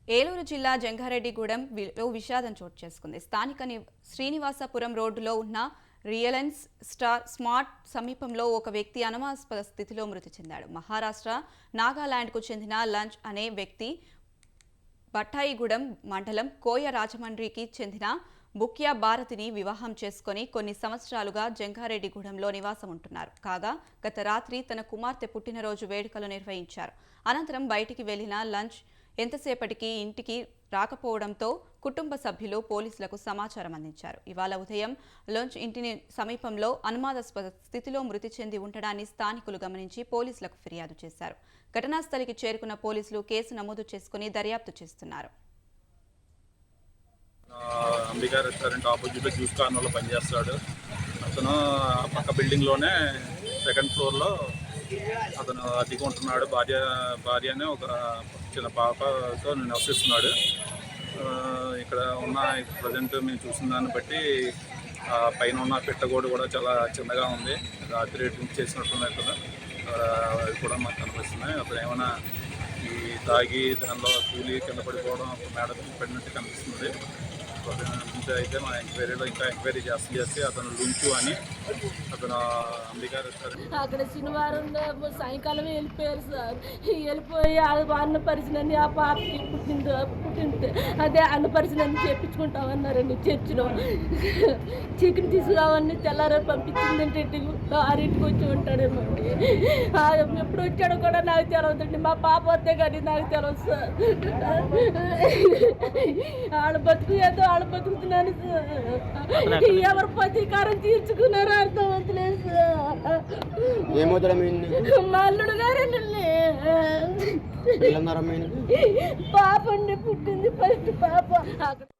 ఏలూరు జిల్లా జంగారెడ్డిగూడెంలో విషాదం చోటు చేసుకుంది. స్థానిక శ్రీనివాసపురం రోడ్డులో ఉన్న రియలెన్స్ స్మార్ట్ సమీపంలో ఒక వ్యక్తి అనుమానాస్పద స్థితిలో మృతి చెందాడు. మహారాష్ట్ర, నాగాలాండ్కు చెందిన లంచ్ అనే వ్యక్తి బట్టాయిగూడెం మండలం కోయ రాజమండ్రికి చెందిన బుక్యా భారతిని వివాహం చేసుకుని కొన్ని సంవత్సరాలుగా జంగారెడ్డిగూడెంలో నివాసం ఉంటున్నారు. కాగా గత రాత్రి తన కుమార్తె పుట్టినరోజు వేడుకలు నిర్వహించారు. అనంతరం బయటికి వెళ్లిన లంచ్ ఎంతసేపటికి ఇంటికి రాకపోవడంతో కుటుంబ సభ్యులు పోలీసులకు సమాచారం అందించారు. ఇవాళ ఉదయం లంచ్ ఇంటిని సమీపంలో అనుమానాస్పద స్థితిలో మృతి చెంది ఉండడాన్ని స్థానికులు గమనించి పోలీసులకు ఫిర్యాదు చేశారు. ఘటనా స్థలికి చేరుకున్న పోలీసులు కేసు నమోదు చేసుకుని దర్యాప్తు చేస్తున్నారు. అంబికా రెస్టారెంట్ ఆపోజిట్లో జ్యూస్ కార్నర్లో పనిచేస్తాడు. అతను పక్క బిల్డింగ్లోనే సెకండ్ ఫ్లోర్లో అతను అద్దెకు ఉంటున్నాడు. భార్యనే ఒక చిన్న పాపతో నివసిస్తున్నాడు. ఇక్కడ ఉన్న ప్రజెంట్ మేము చూసిన దాన్ని బట్టి పైన ఉన్న పెట్టగోడు కూడా చాలా చిన్నగా ఉంది. రాత్రి డ్రింక్ చేసినట్టున్నాయి కదా, అవి కూడా మాకు కనిపిస్తున్నాయి. అతను ఏమైనా ఈ తాగి దానిలో కూలి కింద పడిపోవడం మేడ పడినట్టు కనిపిస్తుంది. అయితే మా ఎంక్వైరీలో ఇంకా ఎంక్వైరీ చేసి అతను లుంచు అని అతను అంబికా రెస్టారెంట్ అక్కడ శనివారం సాయంకాలం వెళ్ళిపోయారు సార్. వెళ్ళిపోయి అన్నపరిచినని ఆ పాపకి పుట్టింది అదే అన్నపరిచినని చేయించుకుంటామన్నారండి చర్చిలో. చికెన్ తీసుకురావని తెల్లారే పంపించిందంటే 6ంటికి వచ్చి ఉంటాడేమో. ఎప్పుడు వచ్చాడో కూడా నాకు తెలియదండి. మా పాప వస్తే కానీ నాకు తెలియదు సార్. వాళ్ళ బతుకు ఏదో వాళ్ళు బతుకుతున్నాను సార్. ఎవరు ప్రతీకారం తీర్చుకున్నారో అర్థం అవుతలేదు సార్. మా అల్లుడు గారేనండి. పాప అండి పుట్టింది, ఫస్ట్ పాప.